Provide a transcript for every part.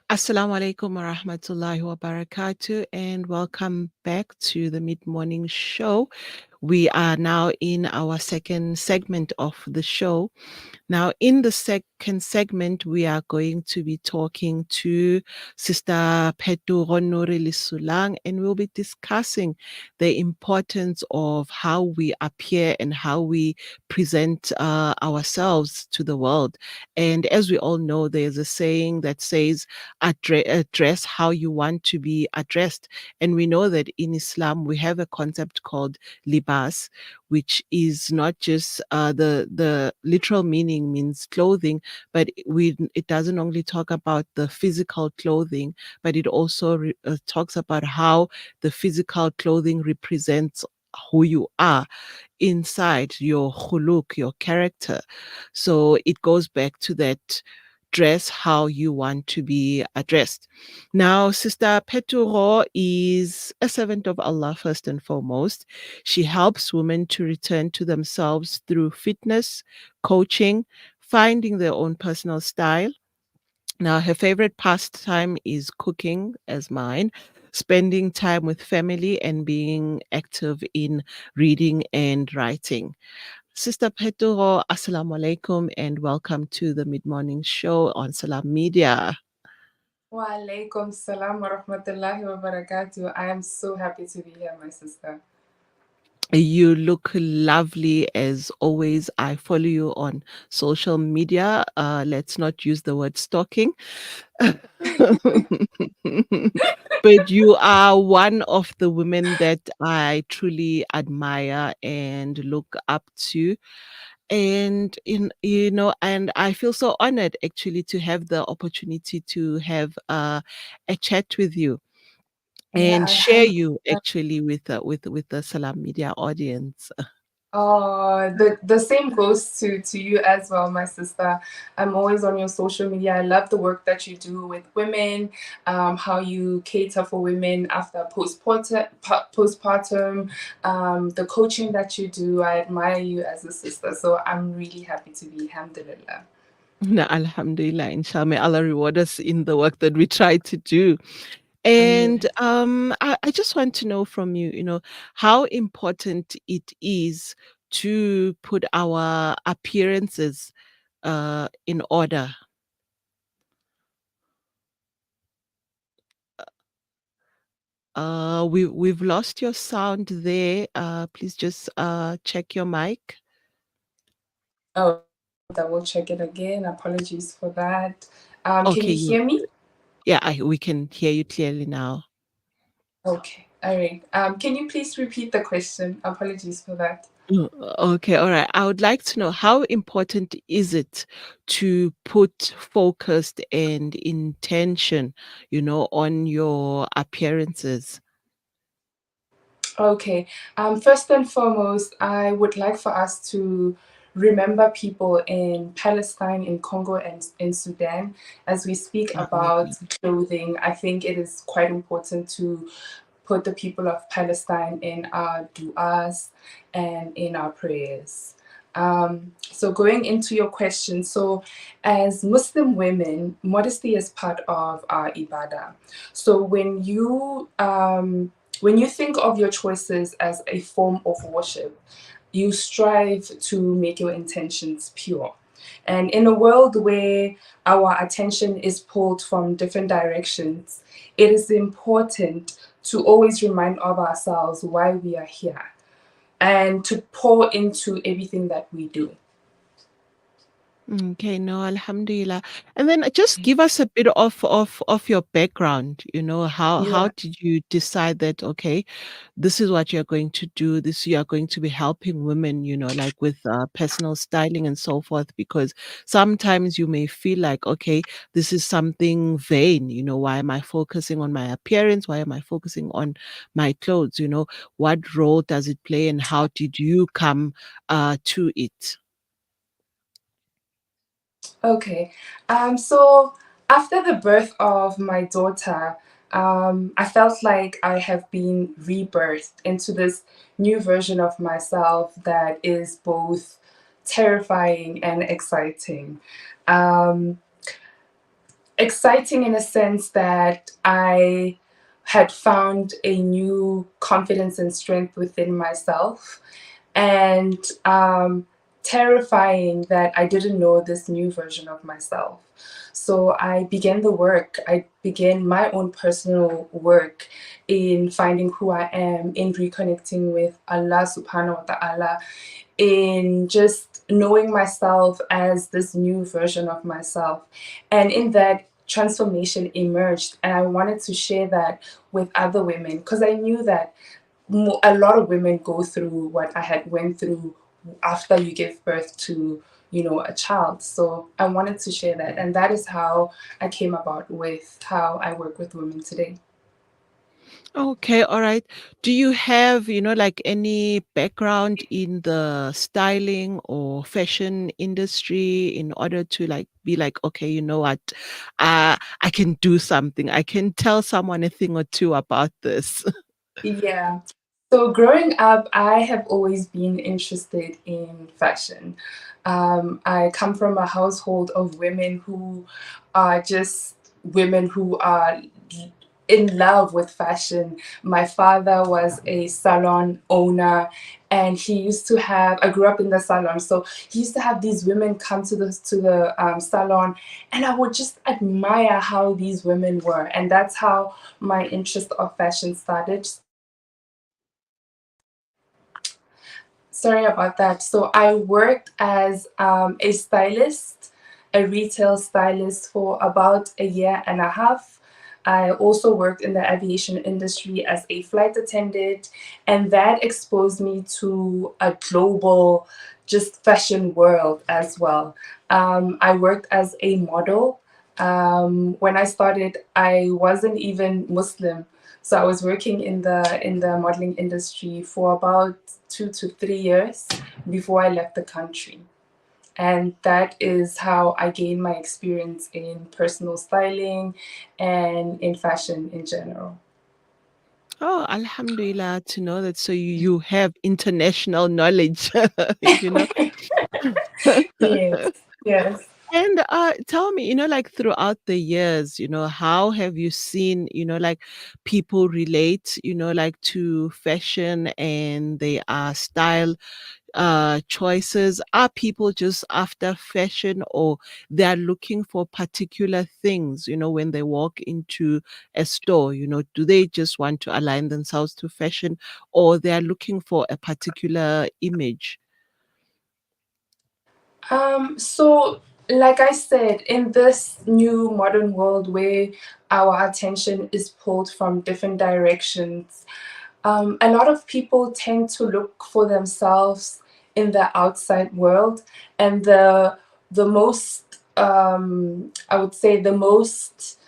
Assalamu alaikum wa rahmatullahi wa barakatuh, and welcome back to the Mid Morning Show. We are now in our second segment of the show. Now, in the second segment, we are going to be talking to Sister Phetogo Noore Lesolang, and we'll be discussing the importance of how we appear and how we present ourselves to the world. And as we all know, there's a saying that says, address how you want to be addressed. And we know that in Islam, we have a concept called libas, which is not just the literal meaning means clothing, but it doesn't only talk about the physical clothing, but it also talks about how the physical clothing represents who you are inside, your khuluk, your character. So it goes back to that, dress how you want to be addressed. Now, Sister Peturo is a servant of Allah first and foremost. She helps women to return to themselves through fitness, coaching, finding their own personal style. Now, her favorite pastime is cooking, as mine, spending time with family, and being active in reading and writing. Sister Peturo, Assalamu alaikum, and welcome to the Mid Morning Show on Salam Media. Wa alaikum salam wa rahmatullahi wa barakatuh. I am so happy to be here, my sister. You look lovely as always. I follow you on social media. Let's not use the word stalking. But you are one of the women that I truly admire and look up to. And and I feel so honored actually to have the opportunity to have a chat with you Yeah, and share you alhamdulillah. actually with the Salam Media audience. Oh, the same goes to you as well, my sister. I'm always on your social media. I love the work that you do with women, how you cater for women after postpartum, the coaching that you do. I admire you as a sister. So I'm really happy to be, alhamdulillah. No, Alhamdulillah, inshallah, may Allah reward us in the work that we try to do. Ameen. And I just want to know from you, how important it is to put our appearances in order. We've lost your sound there. Please just check your mic. Oh, double check it again. Apologies for that. Can Okay, you hear me? yeah, we can hear you clearly now. Okay, all right. Can you please repeat the question? Apologies for that. Okay, all right. I would like to know, how important is it to put focused and intention, on your appearances? Okay. First and foremost, I would like for us to remember people in Palestine, in Congo, and in Sudan. As we speak Okay. about clothing, I think it is quite important to put the people of Palestine in our du'as and in our prayers. So going into your question, so as Muslim women, modesty is part of our ibadah. So when you think of your choices as a form of worship, you strive to make your intentions pure. And in a world where our attention is pulled from different directions, it is important to always remind of ourselves why we are here and to pour into everything that we do. Okay, no, Alhamdulillah. And then just give us a bit of your background. How Yeah. did you decide that, okay, this is what you're going to do, this you are going to be helping women, like with personal styling and so forth, because sometimes you may feel like, okay, this is something vain, why am I focusing on my appearance? Why am I focusing on my clothes? What role does it play and how did you come to it? Okay. So after the birth of my daughter, I felt like I have been rebirthed into this new version of myself that is both terrifying and exciting. Um, exciting in a sense that I had found a new confidence and strength within myself, and terrifying that I didn't know this new version of myself. So I began the work. I began my own personal work in finding who I am, in reconnecting with Allah subhanahu wa ta'ala, in just knowing myself as this new version of myself. And in that, transformation emerged, and I wanted to share that with other women because I knew that a lot of women go through what I had went through after you give birth to, a child. So I wanted to share that, and that is how I came about with how I work with women today. Okay, all right. Do you have, like any background in the styling or fashion industry in order to like be like, okay, you know what? I can do something. I can tell someone a thing or two about this. Yeah. So growing up, I have always been interested in fashion. I come from a household of women who are just women who are in love with fashion. My father was a salon owner, and he used to have. I grew up in the salon, so he used to have these women come to the salon, and I would just admire how these women were, and that's how my interest of fashion started. Sorry about that. So I worked as a stylist, a retail stylist for about a year and a half. I also worked in the aviation industry as a flight attendant, and that exposed me to a global, just fashion world as well. I worked as a model. When I started, I wasn't even Muslim, so I was working in the modeling industry for about 2 to 3 years before I left the country. And that is how I gained my experience in personal styling and in fashion in general. Oh, Alhamdulillah to know that. So you have international knowledge, you know. Yes, yes. And tell me, like throughout the years, how have you seen, like people relate, like to fashion and their style choices? Are people just after fashion, or they're looking for particular things, when they walk into a store? Do they just want to align themselves to fashion, or they're looking for a particular image? So, like I said, in this new modern world where our attention is pulled from different directions, a lot of people tend to look for themselves in the outside world, and the most I would say the most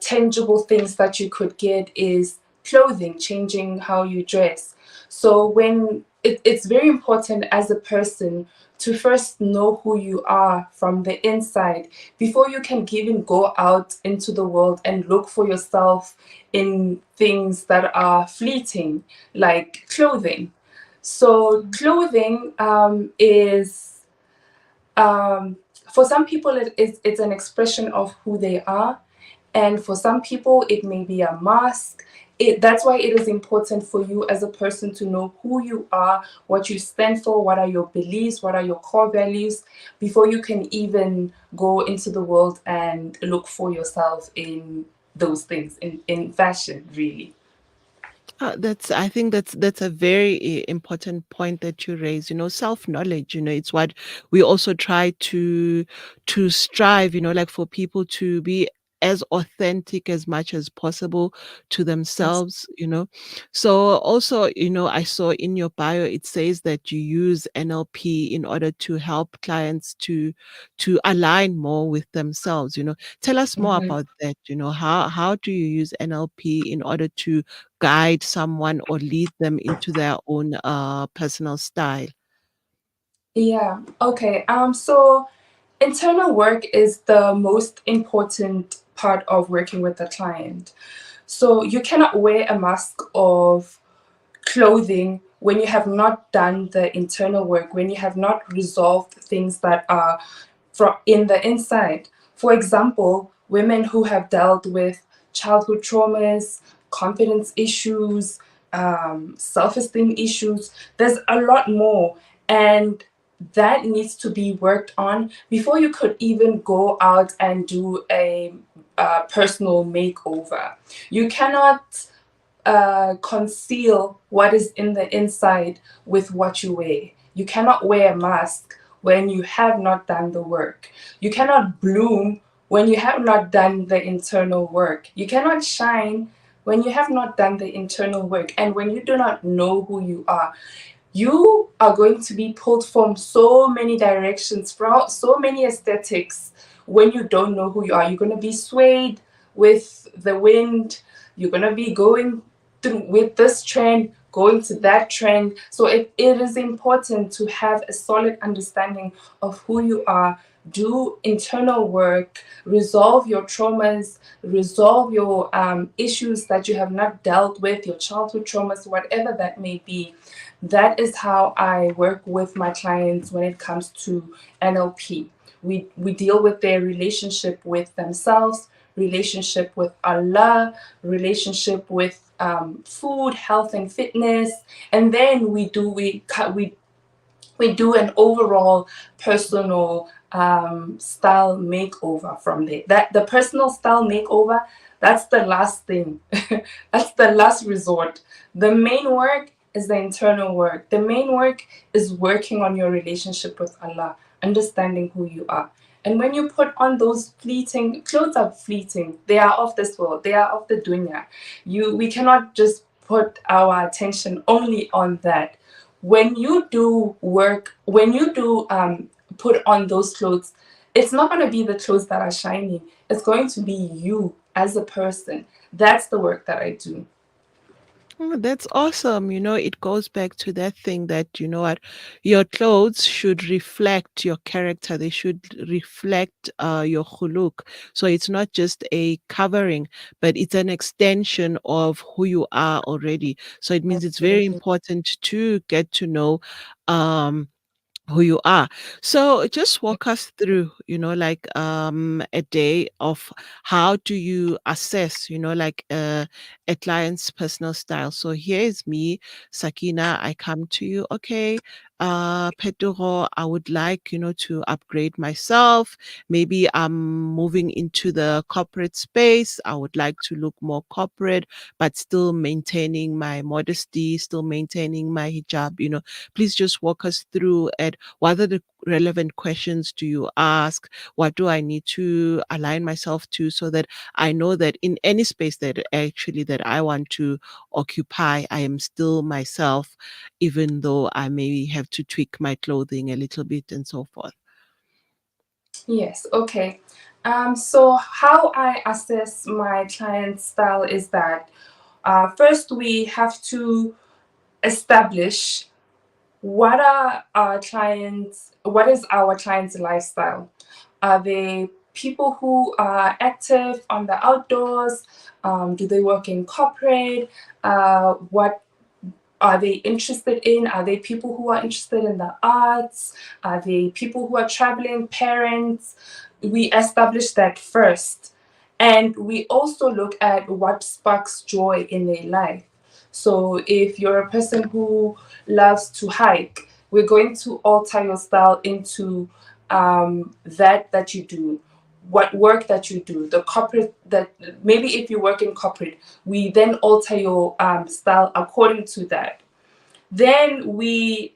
tangible things that you could get is clothing, changing how you dress. So it's very important as a person to first know who you are from the inside before you can even go out into the world and look for yourself in things that are fleeting, like clothing. So clothing is for some people it's an expression of who they are, and for some people it may be a mask. That's why it is important for you as a person to know who you are, what you stand for, what are your beliefs, what are your core values, before you can even go into the world and look for yourself in those things, in fashion, really. I think that's a very important point that you raise. Self knowledge. It's what we also try to strive. Like for people to be as authentic as much as possible to Yes. themselves. So also, I saw in your bio it says that you use NLP in order to help clients to align more with themselves. Tell us more Mhm. about that. How do you use NLP in order to guide someone or lead them into their own personal style? Yeah. Okay. So internal work is the most important part of working with a client. So you cannot wear a mask of clothing when you have not done the internal work, when you have not resolved things that are from in the inside. For example, women who have dealt with childhood traumas, confidence issues, self-esteem issues. There's a lot more, and that needs to be worked on before you could even go out and do a personal makeover. You cannot conceal what is in the inside with what you wear. You cannot wear a mask when you have not done the work. You cannot bloom when you have not done the internal work. You cannot shine when you have not done the internal work. And when you do not know who you are going to be pulled from so many directions, from so many aesthetics. When you don't know who you are, you're going to be swayed with the wind. You're going to be going through with this trend, going to that trend. So it is important to have a solid understanding of who you are. Do internal work, resolve your traumas, resolve your issues that you have not dealt with, your childhood traumas, whatever that may be. That is how I work with my clients when it comes to NLP. We deal with their relationship with themselves, relationship with Allah, relationship with food, health, and fitness, and then we do an overall personal style makeover from there. That the personal style makeover, that's the last thing. That's the last resort. The main work is the internal work. The main work is working on your relationship with Allah, understanding who you are. And when you put on those fleeting clothes, are fleeting. They are of this world. They are of the dunya. We cannot just put our attention only on that. When you do work, when you do put on those clothes, it's not going to be the clothes that are shiny. It's going to be you as a person. That's the work that I do. Oh, that's awesome. It goes back to that thing that, what, your clothes should reflect your character. They should reflect your khuluk. So it's not just a covering, but it's an extension of who you are already. So it means it's very Absolutely. important to get to know um, who you are. So just walk us through, like a day of how do you assess, like a client's personal style. So here's me, Sakina, I come to you, okay, Phetogo, I would like, to upgrade myself. Maybe I'm moving into the corporate space. I would like to look more corporate, but still maintaining my modesty, still maintaining my hijab, please just walk us through at what are the relevant questions do you ask? What do I need to align myself to so that I know that in any space that I want to occupy, I am still myself, even though I maybe have to tweak my clothing a little bit and so forth. Yes, okay. So how I assess my client's style is that first we have to establish what is our client's lifestyle. Are they people who are active on the outdoors? Do they work in corporate? What are they interested in? Are they people who are interested in the arts? Are they people who are traveling parents? We establish that first. And we also look at what sparks joy in their life. So if you're a person who loves to hike, we're going to alter your style into that you do, what work that you do, the corporate that maybe if you work in corporate, we then alter your style according to that. Then we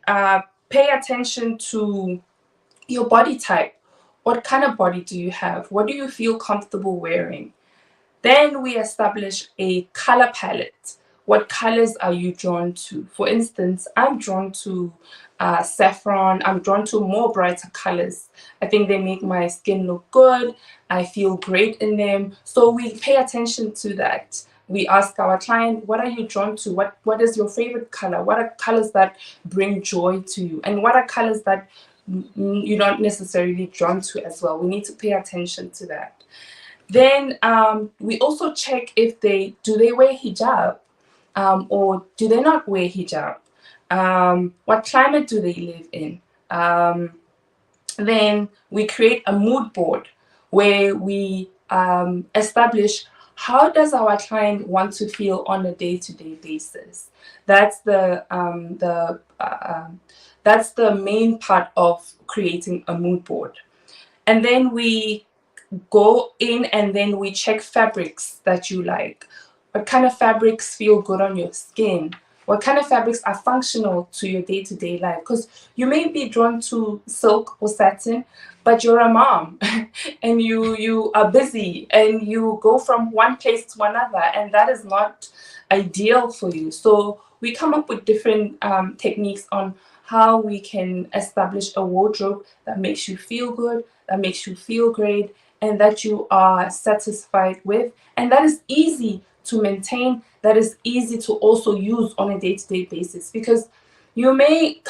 pay attention to your body type. What kind of body do you have? What do you feel comfortable wearing? Then we establish a color palette. What colors are you drawn to? For instance, I'm drawn to saffron. I'm drawn to more brighter colors. I think they make my skin look good. I feel great in them. So we pay attention to that. We ask our client, what are you drawn to? What is your favorite color? What are colors that bring joy to you? And what are colors that you're not necessarily drawn to as well? We need to pay attention to that. Then we also check if they wear hijab or do they not wear hijab. What climate do they live in? Then we create a mood board where we establish how does our client want to feel on a day-to-day basis. That's that's the main part of creating a mood board. And then we go in and then we check fabrics that you like. What kind of fabrics feel good on your skin? What kind of fabrics are functional to your day to day life? Because you may be drawn to silk or satin, but you're a mom and you are busy and you go from one place to another, and that is not ideal for you. So we come up with different techniques on how we can establish a wardrobe that makes you feel good, that makes you feel great, and that you are satisfied with, and that is easy to maintain, that is easy to also use on a day-to-day basis. Because you may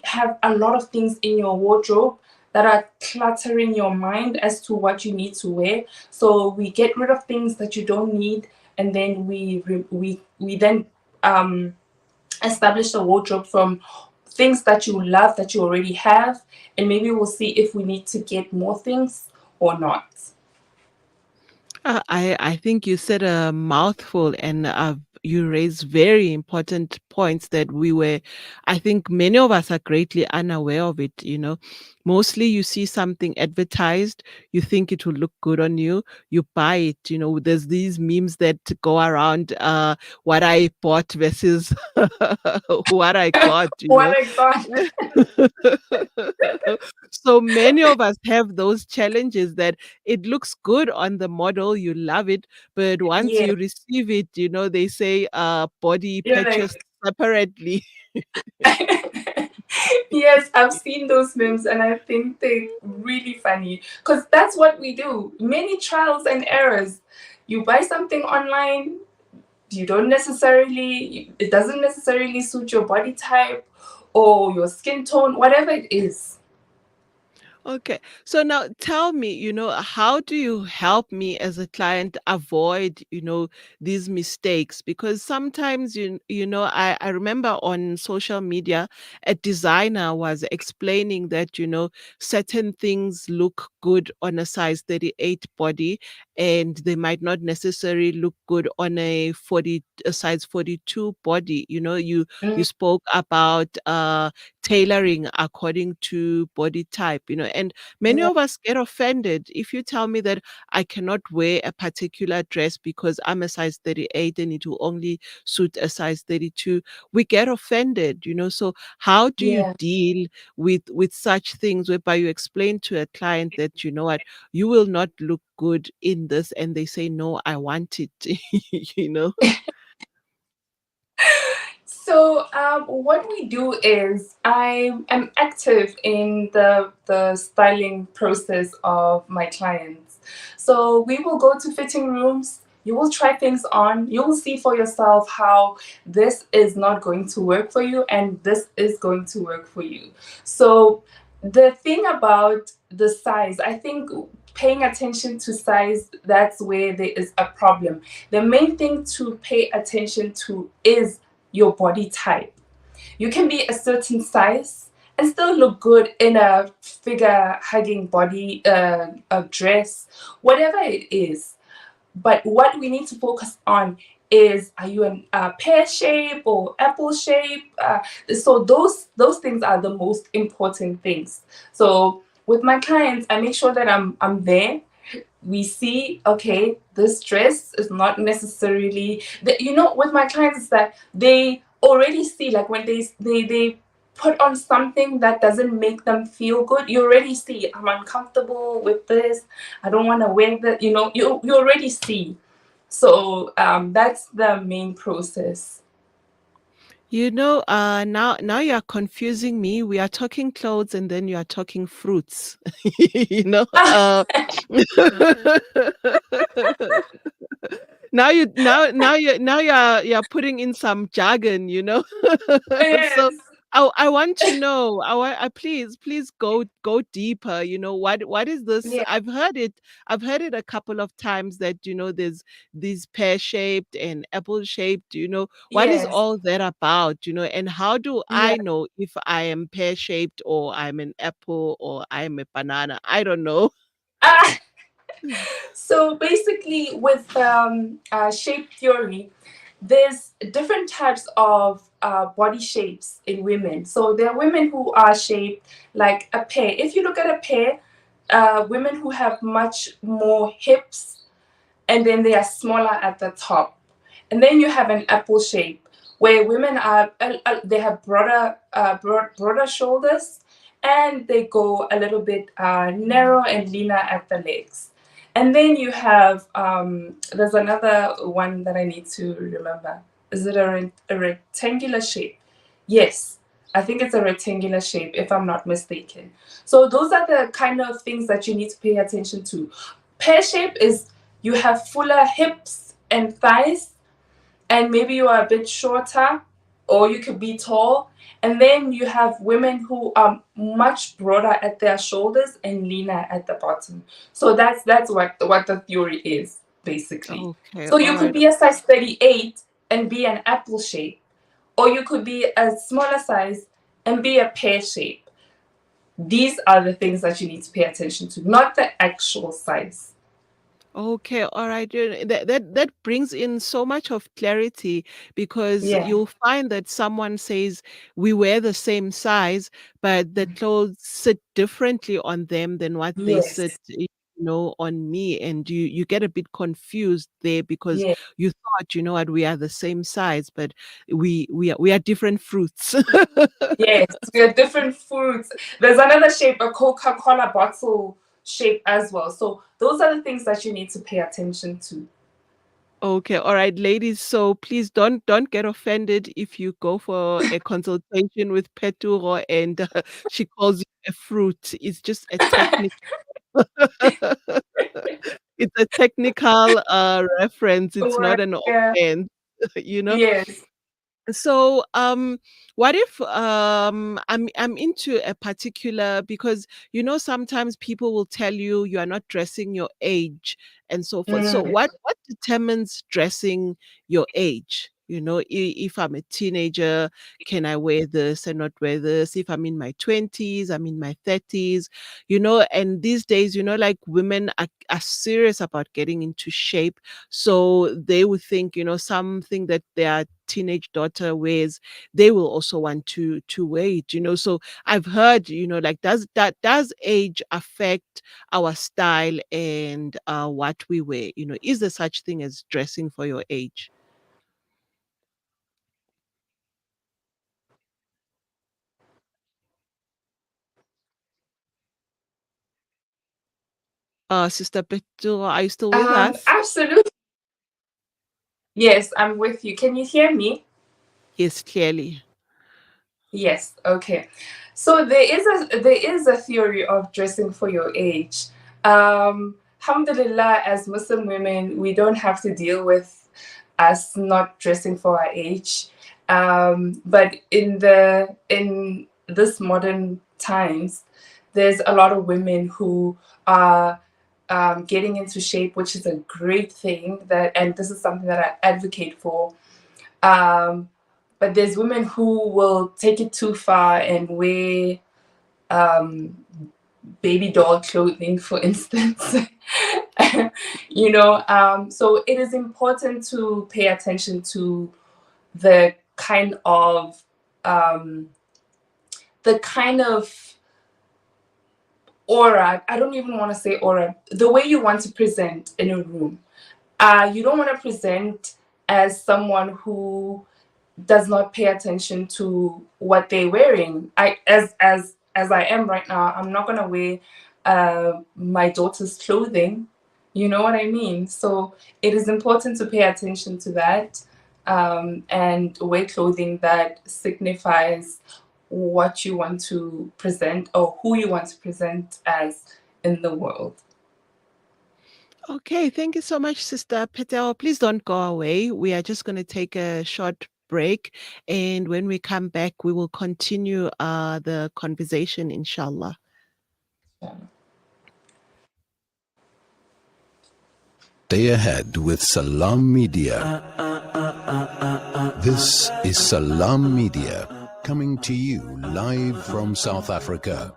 have a lot of things in your wardrobe that are cluttering your mind as to what you need to wear. So we get rid of things that you don't need, and then we then establish a wardrobe from things that you love, that you already have, and maybe we'll see if we need to get more things or not. I think you said a mouthful, and you raised very important points that I think many of us are greatly unaware of it. Mostly you see something advertised, you think it will look good on you, you buy it. There's these memes that go around, what I bought versus what I got, Oh my God. So many of us have those challenges that it looks good on the model, you love it, but once Yeah, you receive it, they say body you're like, purchased separately. yes, I've seen those memes and I think they're really funny because that's what we do. Many trials and errors. You buy something online, you don't necessarily, it doesn't necessarily suit your body type or your skin tone, whatever it is. Okay. So now tell me, how do you help me as a client avoid, these mistakes? Because sometimes, I remember on social media, a designer was explaining that, certain things look good on a size 38 body, and they might not necessarily look good on a size 42 body. You Mm, spoke about tailoring according to body type, and many yeah, of us get offended if you tell me that I cannot wear a particular dress because I'm a size 38 and it will only suit a size 32. We get offended, so how do you yeah. deal with such things whereby you explain to a client that you know what, you will not look good in this, and they say no, I want it. you know So what we do is I am active in the styling process of my clients. So we will go to fitting rooms. You will try things on. You will see for yourself how this is not going to work for you and this is going to work for you. So the thing about the size, I think paying attention to size, that's where there is a problem. The main thing to pay attention to is your body type. You can be a certain size and still look good in a figure hugging body, a dress, whatever it is. But what we need to focus on is, are you in a pear shape or apple shape? So those things are the most important things. So with my clients, I make sure that I'm there. We see, okay, this dress is not necessarily with my clients is that they already see, like when they put on something that doesn't make them feel good, you already see, I'm uncomfortable with this, I don't want to wear that, you already see. So that's the main process. Now you are confusing me. We are talking clothes and then you are talking fruits. you know, uh, now you're putting in some jargon. So Yes, I want to know. I please go deeper. What is this? yeah, I've heard it a couple of times that there's these pear shaped and apple shaped. What is yes, all that about? And how do yeah. I know if I am pear shaped or I'm an apple or I'm a banana? I don't know. So basically, with shape theory, there's different types of body shapes in women. So there are women who are shaped like a pear. If you look at a pear, women who have much more hips, and then they are smaller at the top. And then you have an apple shape where women are they have broader shoulders, and they go a little bit narrow and leaner at the legs. And then you have there's another one that I need to remember. Is it a rectangular shape? Yes, I think it's a rectangular shape, if I'm not mistaken. So those are the kind of things that you need to pay attention to. Pear shape is you have fuller hips and thighs, and maybe you are a bit shorter, or you could be tall. And then you have women who are much broader at their shoulders and leaner at the bottom. So that's what the theory is basically. Okay, So all you could right. be a size 38 and be an apple shape, or you could be a smaller size and be a pear shape. These are the things that you need to pay attention to, not the actual size. Okay, all right. That brings in so much of clarity because Yeah. you'll find that someone says we wear the same size, but the clothes sit differently on them than what they sit, Yes. on me, and you get a bit confused there because Yes. you thought, you know what, we are the same size, but we are different fruits. Yes, we are different foods. There's another shape, a Coca-Cola bottle shape as well. So those are the things that you need to pay attention to. Okay, all right, ladies. So please don't get offended if you go for a consultation with Phetogo and she calls you a fruit. It's just a technical. It's a technical reference. It's Right. not an Yeah. offense, you know. Yes. So, what if I'm into a particular because sometimes people will tell you you are not dressing your age and so forth. So Mm. what determines dressing your age? If I'm a teenager, can I wear this and not wear this? If I'm in my 20s, I'm in my 30s, and these days, like women are serious about getting into shape. So they would think, something that their teenage daughter wears, they will also want to wear it. So I've heard, like does age affect our style and what we wear? Is there such thing as dressing for your age? Sister Petu, are you still with us? Absolutely. Yes, I'm with you. Can you hear me? Yes, clearly. Yes, okay. So there is a theory of dressing for your age. Alhamdulillah, as Muslim women, we don't have to deal with us not dressing for our age. But in this modern times, there's a lot of women who are getting into shape, which is a great thing. And this is something that I advocate for. Um, but there's women who will take it too far and wear um, baby doll clothing, for instance. So it is important to pay attention to the kind of um, the kind of aura. I don't even want to say aura. The way you want to present in a room. You don't want to present as someone who does not pay attention to what they're wearing. As I am right now, I'm not gonna wear my daughter's clothing. You know what I mean? So it is important to pay attention to that, and wear clothing that signifies what you want to present or who you want to present as in the world. Okay, thank you so much, Sister Patel. Please don't go away. We are just going to take a short break. And when we come back, we will continue the conversation, inshallah. Stay ahead with Salam Media. This is Salam Media coming to you live from South Africa.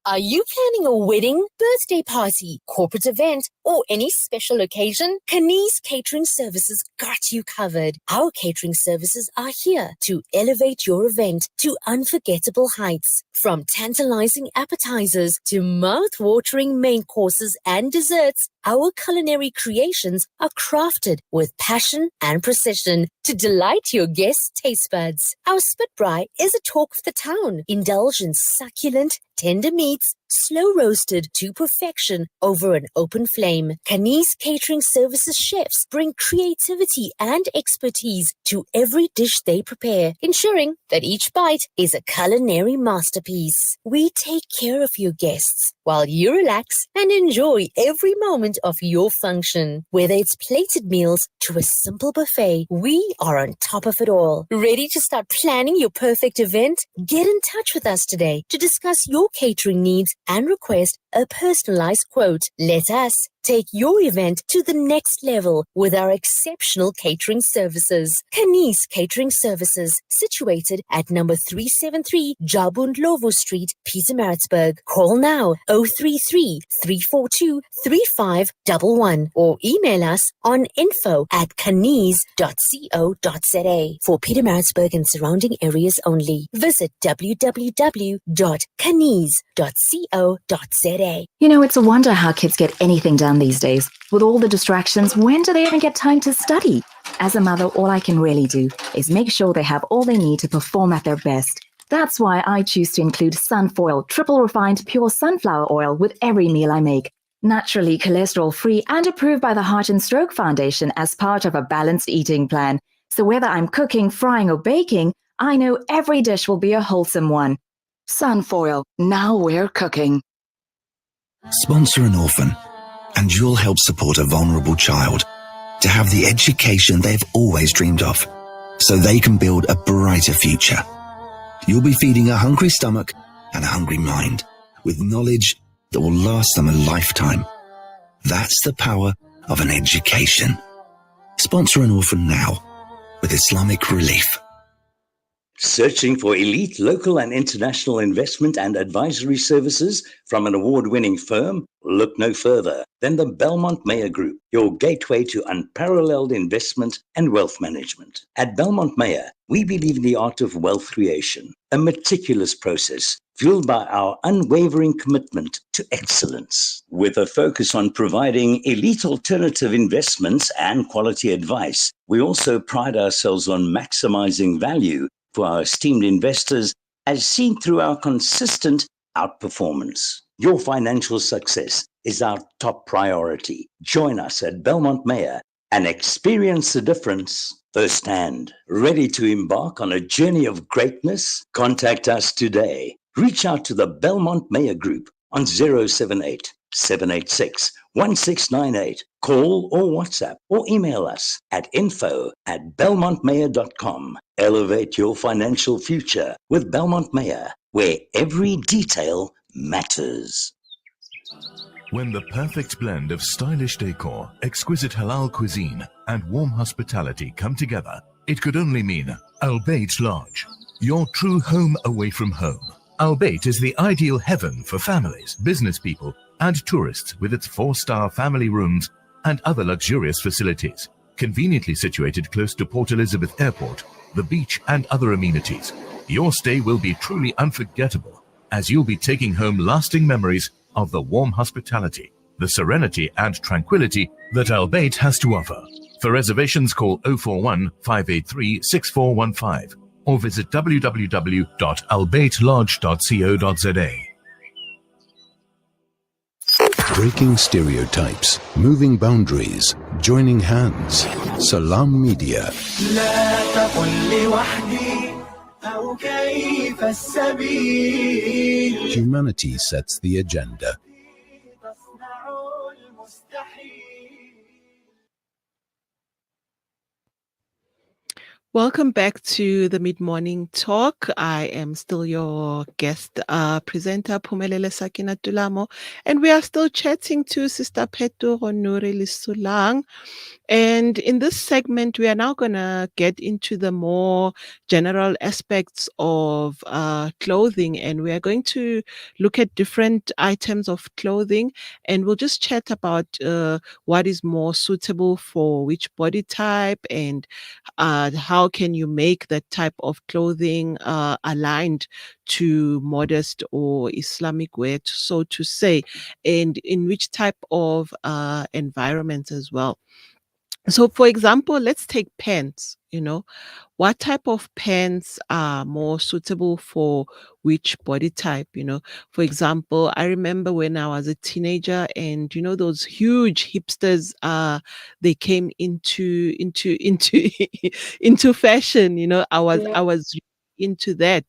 Are you planning a wedding, birthday party, corporate event, or any special occasion? Kane's Catering Services got you covered. Our catering services are here to elevate your event to unforgettable heights. From tantalizing appetizers to mouth-watering main courses and desserts, our culinary creations are crafted with passion and precision to delight your guests' taste buds. Our spit braai is a talk of the town. Indulge in succulent, tender meats, slow roasted to perfection over an open flame. Kane's Catering Services chefs bring creativity and expertise to every dish they prepare, ensuring that each bite is a culinary masterpiece. We take care of your guests while you relax and enjoy every moment of your function. Whether it's plated meals to a simple buffet, we are on top of it all. Ready to start planning your perfect event? Get in touch with us today to discuss your catering needs and request a personalized quote. Let us take your event to the next level with our exceptional catering services. Kane's Catering Services, situated at number 373 Jabundlovo Street, Pietermaritzburg. Call now 033 342 3511 or email us on info@kanees.co.za. For Pietermaritzburg and surrounding areas only, visit www.kanees.co.za. You know, it's a wonder how kids get anything done these days. With all the distractions, when do they even get time to study? As a mother, all I can really do is make sure they have all they need to perform at their best. That's why I choose to include Sunfoil triple refined pure sunflower oil with every meal I make. Naturally cholesterol-free and approved by the Heart and Stroke Foundation as part of a balanced eating plan. So whether I'm cooking, frying or baking, I know every dish will be a wholesome one. Sunfoil, now we're cooking. Sponsor an orphan, and you'll help support a vulnerable child to have the education they've always dreamed of, so they can build a brighter future. You'll be feeding a hungry stomach and a hungry mind with knowledge that will last them a lifetime. That's the power of an education. Sponsor an orphan now with Islamic Relief. Searching for elite local and international investment and advisory services from an award-winning firm? Look no further than the Belmont Meyer Group, your gateway to unparalleled investment and wealth management. At Belmont Meyer, we believe in the art of wealth creation, a meticulous process fueled by our unwavering commitment to excellence. With a focus on providing elite alternative investments and quality advice, we also pride ourselves on maximizing value for our esteemed investors, as seen through our consistent outperformance. Your financial success is our top priority. Join us at Belmont Meyer and experience the difference firsthand. Ready to embark on a journey of greatness? Contact us today. Reach out to the Belmont Meyer Group on 078-786-1698. Call or WhatsApp or email us at info@belmontmeyer.com. Elevate your financial future with Belmont Meyer, where every detail matters. When the perfect blend of stylish decor, exquisite halal cuisine, and warm hospitality come together, it could only mean Al Bayt Lodge, your true home away from home. Al Bayt is the ideal heaven for families, business people, and tourists with its 4-star family rooms and other luxurious facilities. Conveniently situated close to Port Elizabeth Airport, the beach, and other amenities, your stay will be truly unforgettable, as you'll be taking home lasting memories of the warm hospitality, the serenity and tranquility that Al Bayt has to offer. For reservations, call 041 583 6415 or visit www.albaytlodge.co.za. Breaking stereotypes, moving boundaries, joining hands. Salam Media. Humanity sets the agenda. Welcome back to the Mid Morning Talk. I am still your guest presenter, Phumelele Sakina Dolamo, and we are still chatting to Sister Phetogo Noore Lesolang. And in this segment, we are now going to get into the more general aspects of clothing, and we are going to look at different items of clothing, and we'll just chat about what is more suitable for which body type, and how can you make that type of clothing aligned to modest or Islamic wear, so to say, and in which type of environment as well. So, for example, let's take pants. What type of pants are more suitable for which body type? For example, I remember when I was a teenager, and those huge hipsters, they came into into fashion. I Yeah. was into that,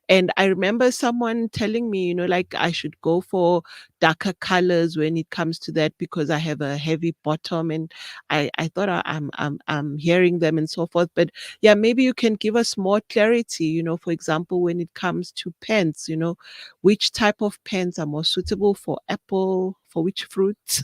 and I remember someone telling me, like I should go for darker colors when it comes to that because I have a heavy bottom, and I thought I'm hearing them and so forth. But yeah, maybe you can give us more clarity, for example, when it comes to pens, which type of pens are more suitable for apple, for which fruit?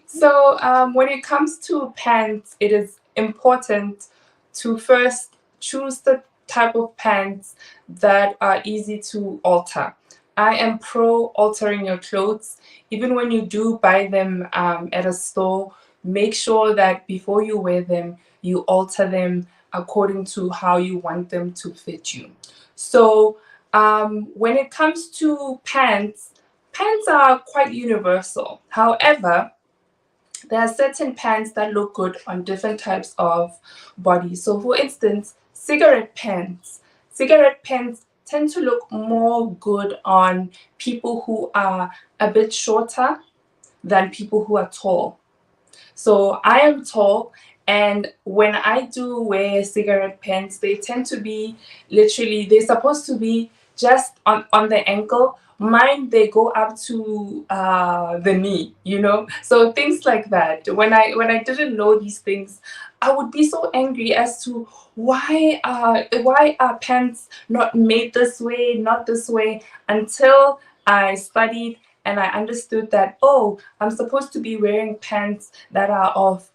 So, when it comes to pants, it is important to first choose the type of pants that are easy to alter. I am pro altering your clothes. Even when you do buy them at a store, make sure that before you wear them, you alter them according to how you want them to fit you. So, when it comes to pants, pants are quite universal. However, there are certain pants that look good on different types of bodies. So, for instance, cigarette pants. Cigarette pants tend to look more good on people who are a bit shorter than people who are tall. So I am tall, and when I do wear cigarette pants, they tend to be literally, they're supposed to be just on the ankle. Mine, they go up to the knee, So things like that. When I didn't know these things, I would be so angry as to why are pants not made this way, not this way, until I studied and I understood that, oh, I'm supposed to be wearing pants that are of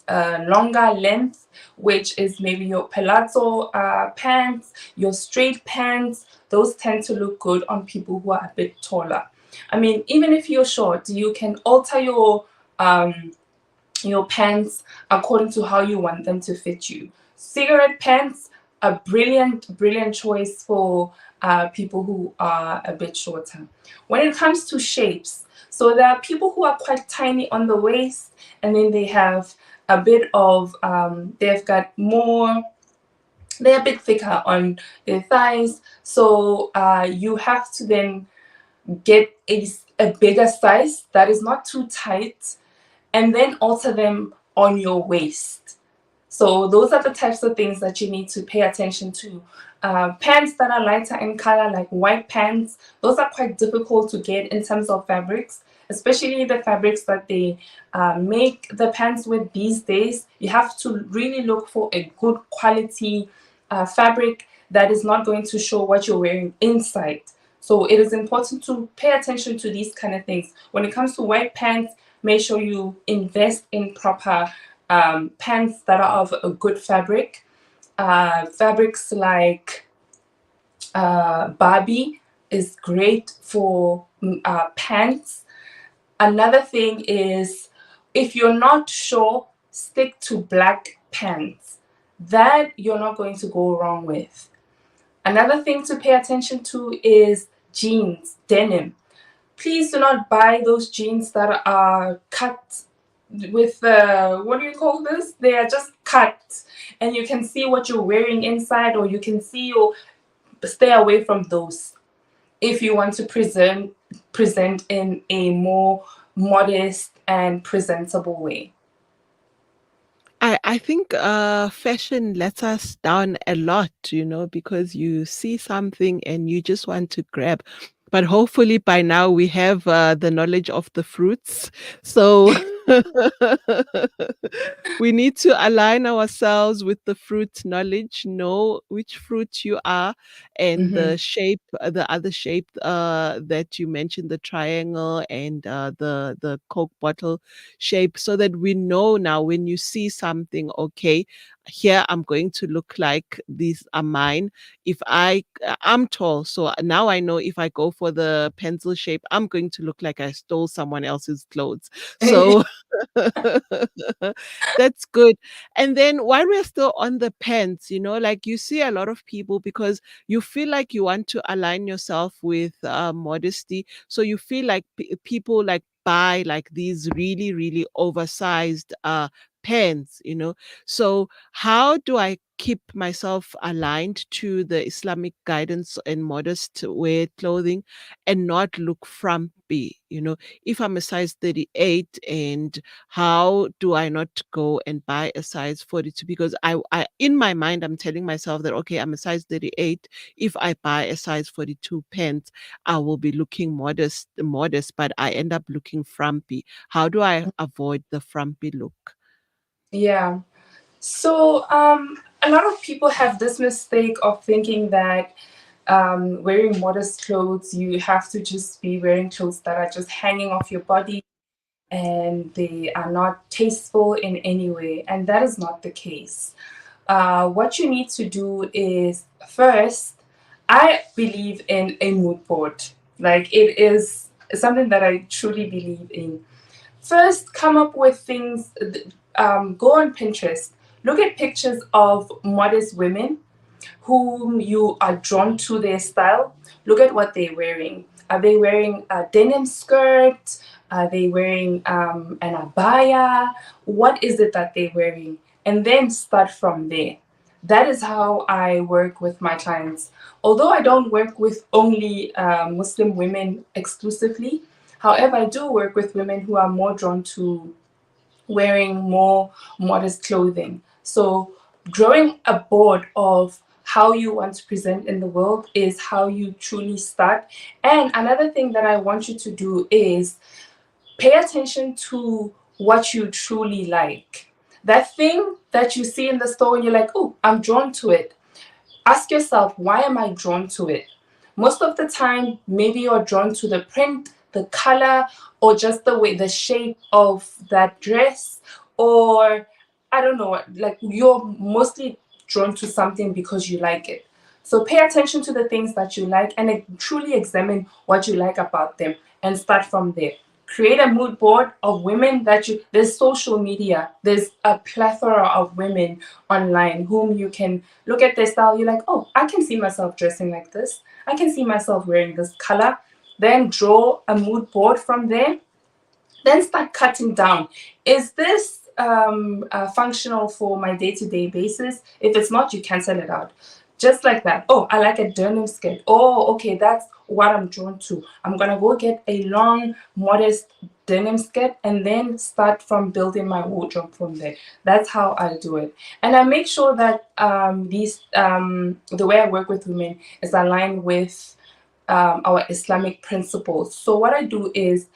longer length, which is maybe your palazzo pants, your straight pants. Those tend to look good on people who are a bit taller. I mean, even if you're short, you can alter your pants according to how you want them to fit you. Cigarette pants, a brilliant choice for people who are a bit shorter. When it comes to shapes, so there are people who are quite tiny on the waist, and then they have a bit of, they've got more, they're a bit thicker on their thighs. So you have to then get a bigger size that is not too tight, and then alter them on your waist. So those are the types of things that you need to pay attention to. Pants that are lighter in color, like white pants, those are quite difficult to get in terms of fabrics, especially the fabrics that they make the pants with these days. You have to really look for a good quality fabric that is not going to show what you're wearing inside. So it is important to pay attention to these kind of things. When it comes to white pants, make sure you invest in proper pants that are of a good fabric. Fabrics like Barbie is great for pants. Another thing is, if you're not sure, stick to black pants. That you're not going to go wrong with. Another thing to pay attention to is jeans, denim. Please do not buy those jeans that are cut with what do you call this? They are just cut, and you can see what you're wearing inside, or you can see your. Stay away from those if you want to present in a more modest and presentable way. I think fashion lets us down a lot, because you see something and you just want to grab. But hopefully by now we have the knowledge of the fruits. So We need to align ourselves with the fruit knowledge, know which fruit you are, and Mm-hmm. the shape, the other shape that you mentioned, the triangle and the Coke bottle shape, so that we know now when you see something, okay, here I'm going to look like these are mine. If I'm tall, so now I know if I go for the pencil shape, I'm going to look like I stole someone else's clothes. So that's good. And then while we're still on the pants, like you see a lot of people because you feel like you want to align yourself with modesty. So you feel like people like buy like these really, really oversized pants. So how do I keep myself aligned to the Islamic guidance and modest wear clothing and not look frumpy? If I'm a size 38, and how do I not go and buy a size 42? Because I in my mind, I'm telling myself that, okay, I'm a size 38. If I buy a size 42 pants, I will be looking modest, but I end up looking frumpy. How do I avoid the frumpy look? Yeah. So, a lot of people have this mistake of thinking that wearing modest clothes, you have to just be wearing clothes that are just hanging off your body and they are not tasteful in any way. And that is not the case. What you need to do is first, I believe in a mood board. Like, it is something that I truly believe in. First, come up with things, go on Pinterest, look at pictures of modest women whom you are drawn to their style. Look at what they're wearing. Are they wearing a denim skirt? Are they wearing an abaya? What is it that they're wearing? And then start from there. That is how I work with my clients. Although I don't work with only Muslim women exclusively, however, I do work with women who are more drawn to wearing more modest clothing. So, drawing a board of how you want to present in the world is how you truly start. And another thing that I want you to do is pay attention to what you truly like. That thing that you see in the store and you're like, oh, I'm drawn to it. Ask yourself, why am I drawn to it? Most of the time, maybe you're drawn to the print, the color, or just the way, the shape of that dress, or I don't know, like you're mostly drawn to something because you like it. So pay attention to the things that you like and truly examine what you like about them and start from there. Create a mood board of women that there's social media, there's a plethora of women online whom you can look at their style. You're like, oh, I can see myself dressing like this. I can see myself wearing this color. Then draw a mood board from there. Then start cutting down. Is this functional for my day-to-day basis? If it's not, you cancel it out. Just like that. Oh, I like a denim skirt. Oh, okay, that's what I'm drawn to. I'm gonna go get a long, modest denim skirt and then start from building my wardrobe from there. That's how I do it. And I make sure that the way I work with women is aligned with our Islamic principles. So what I do is,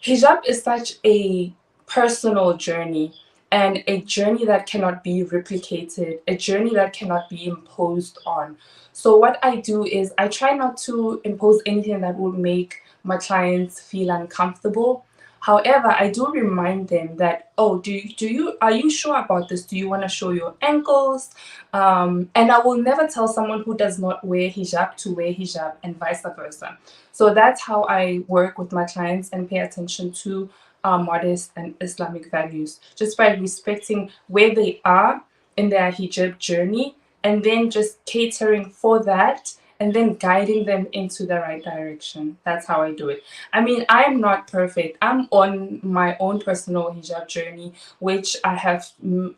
hijab is such a personal journey and a journey that cannot be replicated, a journey that cannot be imposed on. So, what I do is I try not to impose anything that would make my clients feel uncomfortable. However, I do remind them that, oh, are you sure about this? Do you want to show your ankles? And I will never tell someone who does not wear hijab to wear hijab and vice versa. So that's how I work with my clients and pay attention to modest and Islamic values, just by respecting where they are in their hijab journey and then just catering for that and then guiding them into the right direction. That's how I do it. I mean, I'm not perfect. I'm on my own personal hijab journey, which I have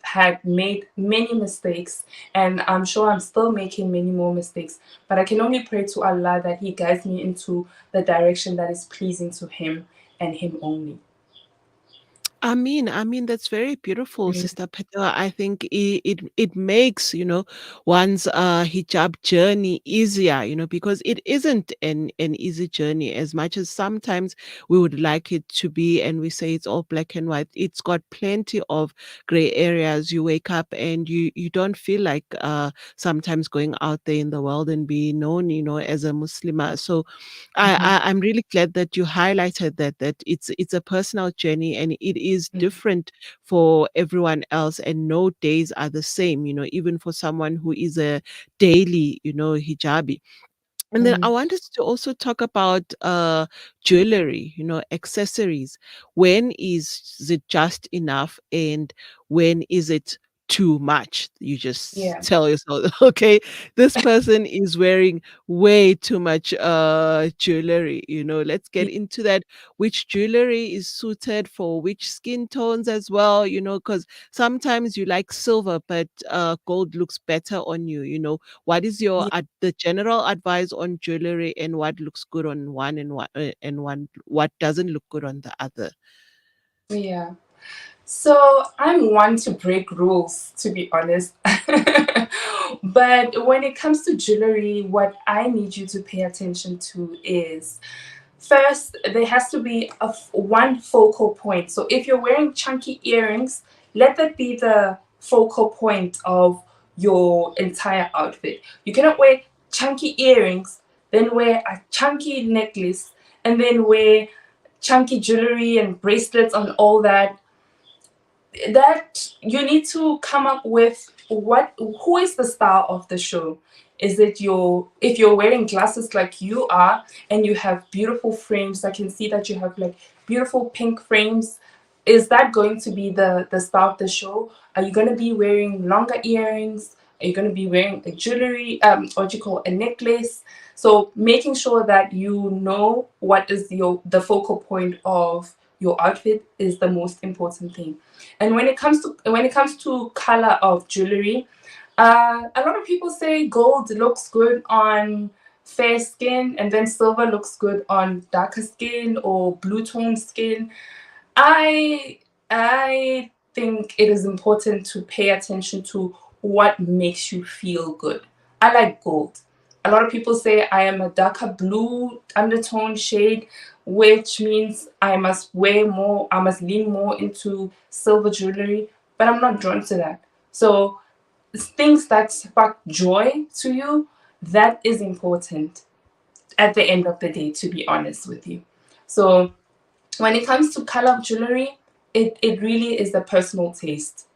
had made many mistakes, and I'm sure I'm still making many more mistakes. But I can only pray to Allah that He guides me into the direction that is pleasing to Him and Him only. I mean, that's very beautiful, Sister Petal. I think it makes, one's hijab journey easier, because it isn't an easy journey as much as sometimes we would like it to be, and we say it's all black and white. It's got plenty of gray areas. You wake up and you don't feel like sometimes going out there in the world and be known, as a Muslimah. So I'm really glad that you highlighted that it's a personal journey and it is different for everyone else, and no days are the same, even for someone who is a daily, hijabi. And then I wanted to also talk about jewelry, accessories. When is it just enough and when is it too much? You just Yeah. tell yourself, okay, this person is wearing way too much jewelry. Let's get into that. Which jewelry is suited for which skin tones as well, because sometimes you like silver, but gold looks better on you, what is your Yeah. the general advice on jewelry, and what looks good on one and what doesn't look good on the other? Yeah. So I'm one to break rules, to be honest. But when it comes to jewelry, what I need you to pay attention to is first, there has to be one focal point. So if you're wearing chunky earrings, let that be the focal point of your entire outfit. You cannot wear chunky earrings, then wear a chunky necklace, and then wear chunky jewelry and bracelets and all that. That you need to come up with who is the star of the show. Is it if you're wearing glasses like you are and you have beautiful frames, I can see that you have like beautiful pink frames, is that going to be the star of the show? Are you going to be wearing longer earrings? Are you going to be wearing a jewelry, what you call a necklace? So making sure that you know what is the focal point of your outfit is the most important thing. And when it comes to color of jewelry, a lot of people say gold looks good on fair skin, and then silver looks good on darker skin or blue tone skin. I I think it is important to pay attention to what makes you feel good. I like gold. A lot of people say I am a darker blue undertone shade, which means I must wear more, I must lean more into silver jewelry, but I'm not drawn to that. So things that spark joy to you, that is important at the end of the day, to be honest with you. So when it comes to color of jewelry, it really is a personal taste.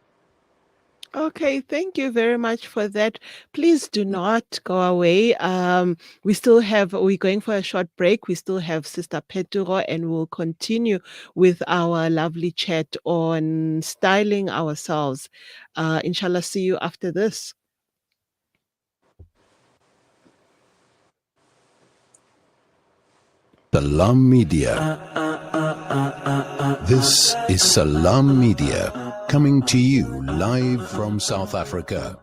Okay, thank you very much for that. Please do not go away. We're going for a short break. We still have Sister Phetogo, and we'll continue with our lovely chat on styling ourselves. Inshallah, see you after this. Salam Media. This is Salam Media, coming to you live from South Africa.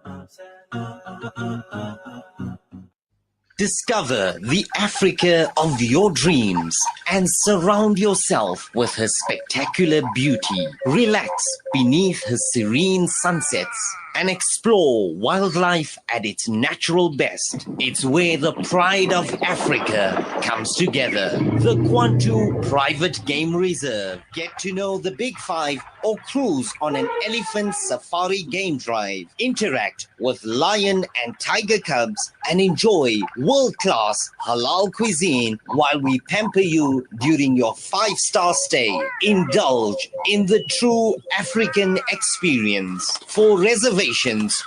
Discover the Africa of your dreams and surround yourself with her spectacular beauty. Relax beneath her serene sunsets and explore wildlife at its natural best. It's where the pride of Africa comes together. The Kwantu Private Game Reserve. Get to know the Big Five or cruise on an elephant safari game drive. Interact with lion and tiger cubs and enjoy world-class halal cuisine while we pamper you during your 5-star stay. Indulge in the true African experience. For reservations,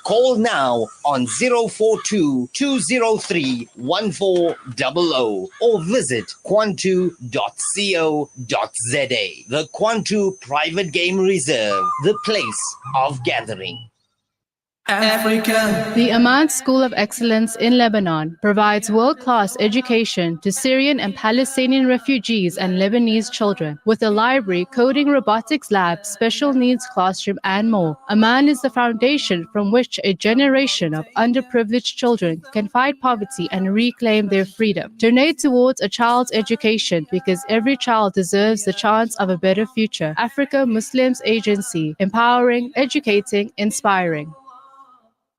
call now on 042-203-1400 or visit kwantu.co.za. The Kwantu Private Game Reserve, the place of gathering. Africa. The Ahmad School of Excellence in Lebanon provides world-class education to Syrian and Palestinian refugees and Lebanese children with a library, coding, robotics lab, special needs classroom, and more. Amman is the foundation from which a generation of underprivileged children can fight poverty and reclaim their freedom. Donate towards a child's education because every child deserves the chance of a better future. Africa Muslims Agency, empowering, educating, inspiring.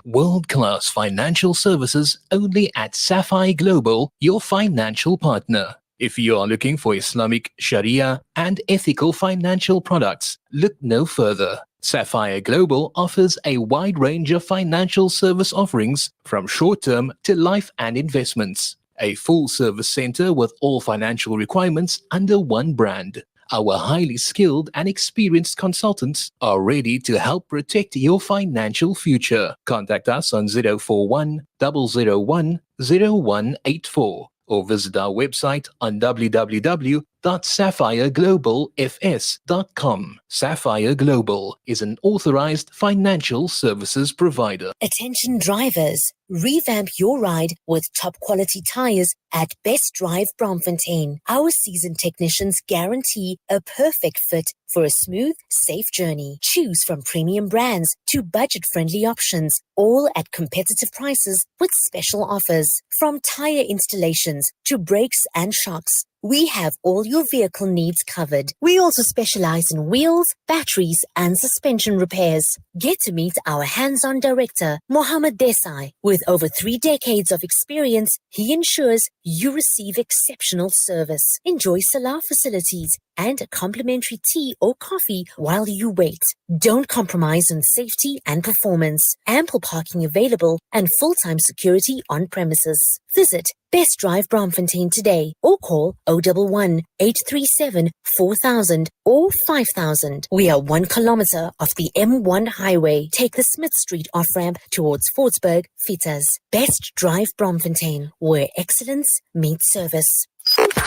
World-class financial services only at Sapphire Global, your financial partner. If you are looking for Islamic Sharia and ethical financial products, look no further. Sapphire Global offers a wide range of financial service offerings from short-term to life and investments. A full-service center with all financial requirements under one brand. Our highly skilled and experienced consultants are ready to help protect your financial future. Contact us on 041 001 0184 or visit our website on www.sapphireglobalfs.com. Sapphire Global is an authorized financial services provider. Attention drivers, revamp your ride with top quality tires at Best Drive Bromfontein. Our seasoned technicians guarantee a perfect fit for a smooth, safe journey. Choose from premium brands to budget-friendly options, all at competitive prices with special offers. From tire installations to brakes and shocks, we have all your vehicle needs covered. We also specialize in wheels, batteries, and suspension repairs. Get to meet our hands-on director, Mohammed Desai. With over 3 decades of experience, he ensures you receive exceptional service. Enjoy Salah facilities and a complimentary tea or coffee while you wait. Don't compromise on safety and performance. Ample parking available and full-time security on premises. Visit Best Drive Bromfontein today or call 011 837 4000 or 5000. We are 1 kilometer off the M1 highway. Take the Smith Street off-ramp towards Fortsburg, Fitas. Best Drive Bromfontein, where excellence meets service.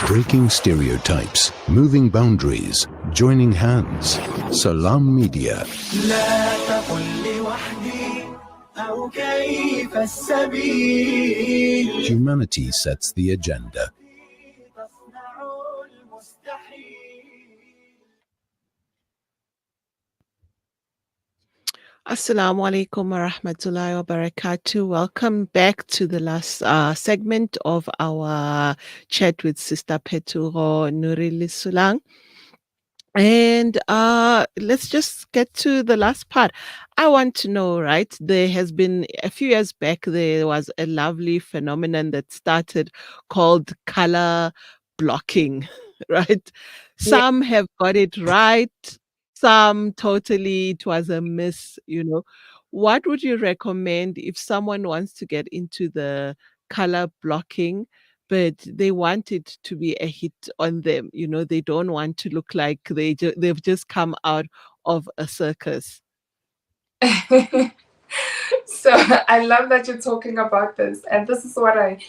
Breaking stereotypes, moving boundaries, joining hands. Salam Media. Humanity sets the agenda. Assalamu alaikum wa rahmatullahi wa barakatuh. Welcome back to the last segment of our chat with Sister Phetogo Noore Lesolang. And let's just get to the last part. I want to know, right? There has been a few years back, there was a lovely phenomenon that started called color blocking, right? Yeah. Some have got it right, some totally, it was a miss. What would you recommend if someone wants to get into the color blocking? But they want it to be a hit on them. They don't want to look like they've just come out of a circus. So I love that you're talking about this, and this is what I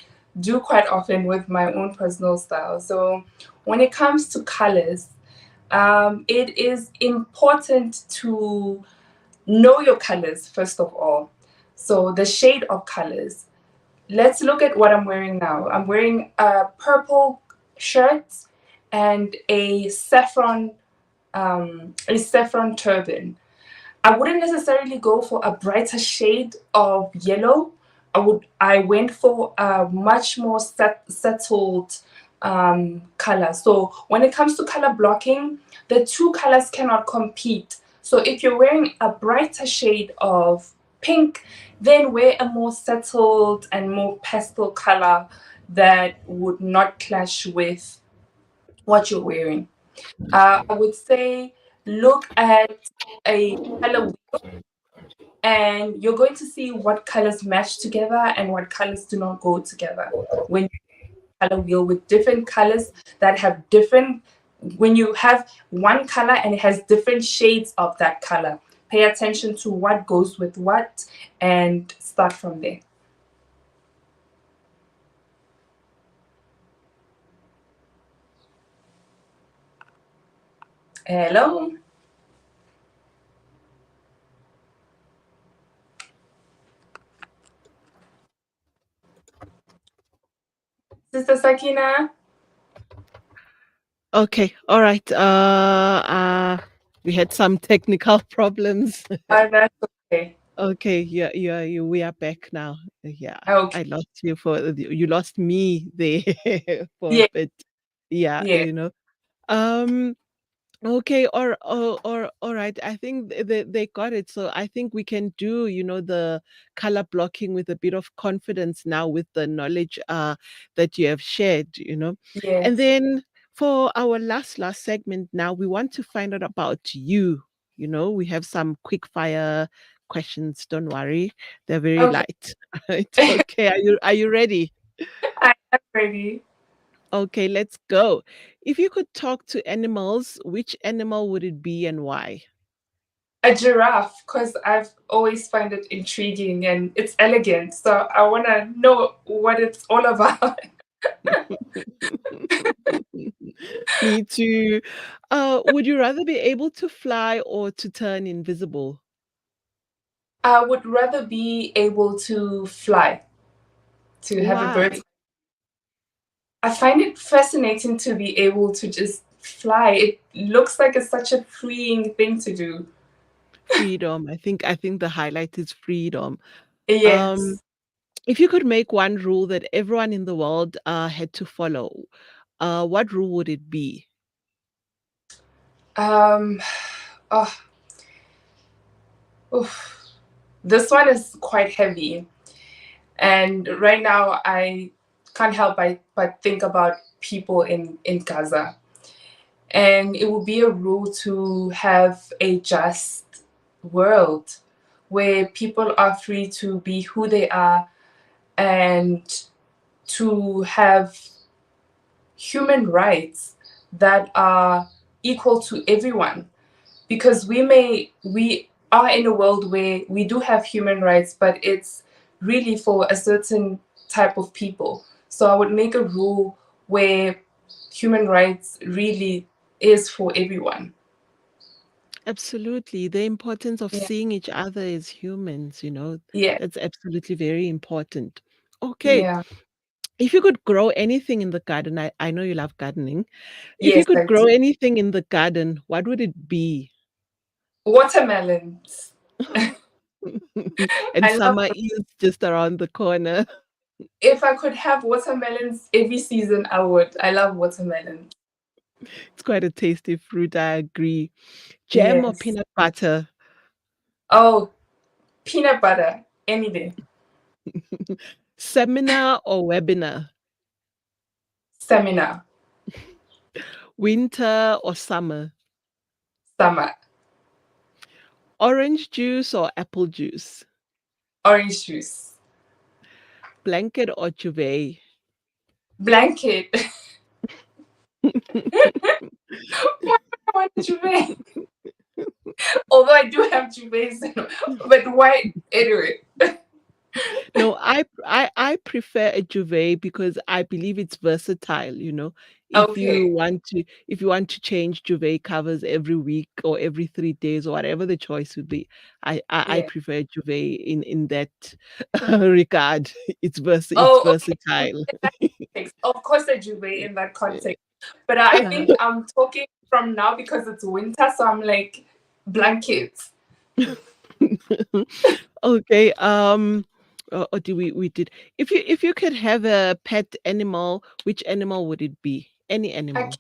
do quite often with my own personal style. So when it comes to colors, it is important to know your colors first of all. So the shade of colors. Let's look at what I'm wearing now. I'm wearing a purple shirt and a saffron turban. I wouldn't necessarily go for a brighter shade of yellow. I went for a much more settled color. So when it comes to color blocking, the two colors cannot compete. So if you're wearing a brighter shade of pink, then wear a more settled and more pastel color that would not clash with what you're wearing. I would say look at a color wheel, and you're going to see what colors match together and what colors do not go together. When you color wheel with different colors that have different, when you have one color and it has different shades of that color, pay attention to what goes with what and start from there. Hello. Sakina. Okay, all right. We had some technical problems. That's okay. Okay, we are back now. Yeah, Okay. I lost you you lost me there for a Yeah. bit. Yeah, Yeah. Um, okay, or all right. I think they got it. So I think we can do, the color blocking with a bit of confidence now with the knowledge that you have shared. And Yes. then for our last segment now, we want to find out about you. We have some quick fire questions. Don't worry. They're very Okay. light. Right? Okay, are you ready? I am ready. Okay, let's go. If you could talk to animals, which animal would it be and why? A giraffe, because I've always find it intriguing and it's elegant. So I want to know what it's all about. Me too. Would you rather be able to fly or to turn invisible? I would rather be able to fly, to have a bird. Why? I find it fascinating to be able to just fly. It looks like it's such a freeing thing to do. Freedom. I think the highlight is freedom. Um, Yes. if you could make one rule that everyone in the world had to follow, what rule would it be? Um, oh, oof. This one is quite heavy. And right now, I can't help but think about people in Gaza. And it will be a rule to have a just world where people are free to be who they are and to have human rights that are equal to everyone. Because we are in a world where we do have human rights, but it's really for a certain type of people. So I would make a rule where human rights really is for everyone. Absolutely. The importance of Yeah. seeing each other as humans, Yeah. that's absolutely very important. Okay. Yeah. If you could grow anything in the garden, I know you love gardening. If you Yes, could I grow do. anything in the garden, what would it be? Watermelons. And I love summer is just around the corner. if I could have watermelons every season, I would. I love watermelon. It's quite a tasty fruit, I agree. Jam or Yes. peanut butter? Oh, peanut butter any day. Seminar or webinar? Seminar. Winter or summer? Summer. Orange juice or apple juice? Orange juice. Blanket or duvet? Blanket. Why do I want duvet? Although I do have duvets, but why anyway? No, I prefer a duvet because I believe it's versatile. If you Okay. want to if you want to change duvet covers every week or every 3 days or whatever the choice would be, I Yeah. prefer duvet in that regard. It's Oh, okay. In versatile. that context, of course, a duvet in that context. But I think I'm talking from now because it's winter, so I'm like blankets. Okay, or do we did if you could have a pet animal, which animal would it be? Any A animal.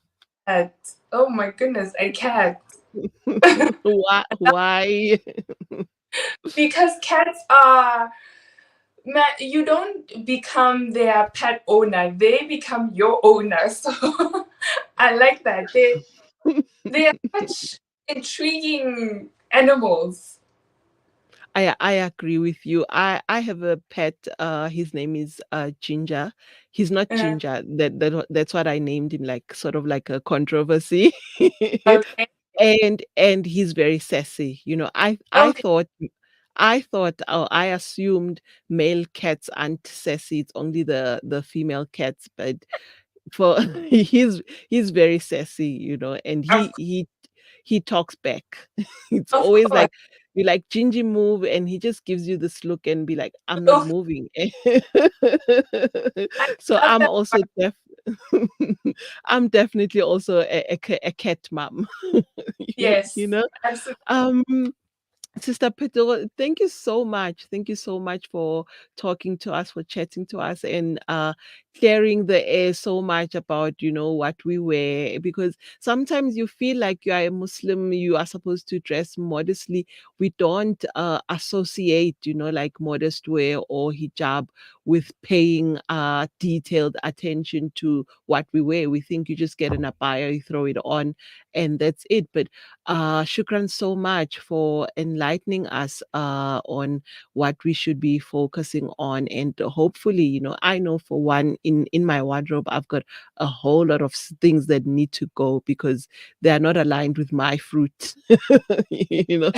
cat. Oh my goodness, a cat. Why? Because cats are you don't become their pet owner; they become your owner. So I like that. They are such intriguing animals. I agree with you. I have a pet. His name is Ginger. He's not Uh, Ginger. That's what I named him. Like sort of like a controversy. okay. And he's very sassy. Okay. I assumed male cats aren't sassy. It's only the female cats. But for he's very sassy. And Of, he talks back. It's of always course. like be like, Gingy, move, and he just gives you this look and be like, I'm not moving. So I'm also I'm definitely also a cat mom. You Yes, know? absolutely. Um Sister Phetogo, thank you so much. Thank you so much for talking to us, for chatting to us, and clearing the air so much about, what we wear. Because sometimes you feel like you are a Muslim, you are supposed to dress modestly. We don't associate, like modest wear or hijab with paying detailed attention to what we wear. We think you just get an abaya, you throw it on, and that's it. But shukran so much for enlightening us on what we should be focusing on. And hopefully, I know for one, in my wardrobe, I've got a whole lot of things that need to go because they are not aligned with my fruit. you know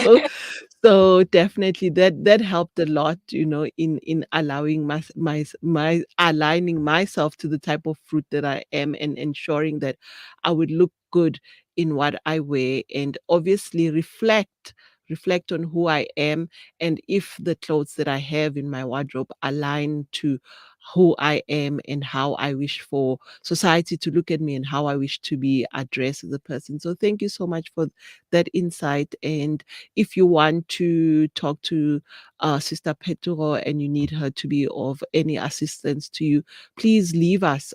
so definitely that helped a lot, in allowing my aligning myself to the type of fruit that I am, and ensuring that I would look good in what I wear, and obviously reflect on who I am, and if the clothes that I have in my wardrobe align to who I am and how I wish for society to look at me and how I wish to be addressed as a person. So thank you so much for that insight. And if you want to talk to Sister Phetogo and you need her to be of any assistance to you, please leave us,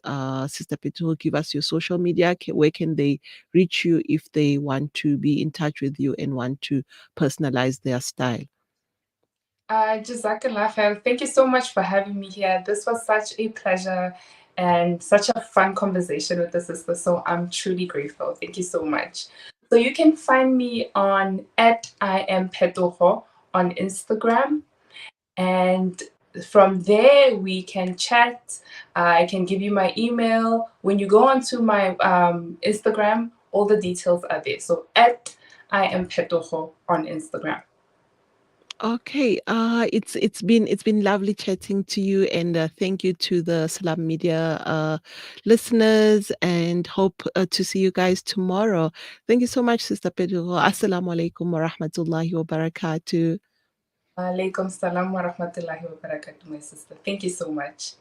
Sister Phetogo, give us your social media. Where can they reach you if they want to be in touch with you and want to personalize their style? Jazakallah khair. Thank you so much for having me here. This was such a pleasure and such a fun conversation with the sister. So I'm truly grateful. Thank you so much. So you can find me on @IamPhetogo on Instagram. And from there, we can chat. I can give you my email. When you go onto my Instagram, all the details are there. So @IamPhetogo on Instagram. Okay, it's been lovely chatting to you, and thank you to the Salam Media listeners, and hope to see you guys tomorrow. Thank you so much, Sister Pedro. Assalamu alaikum wa rahmatullahi wa barakatuh. Alaikum salam wa rahmatullahi wa barakatuh, my sister. Thank you so much.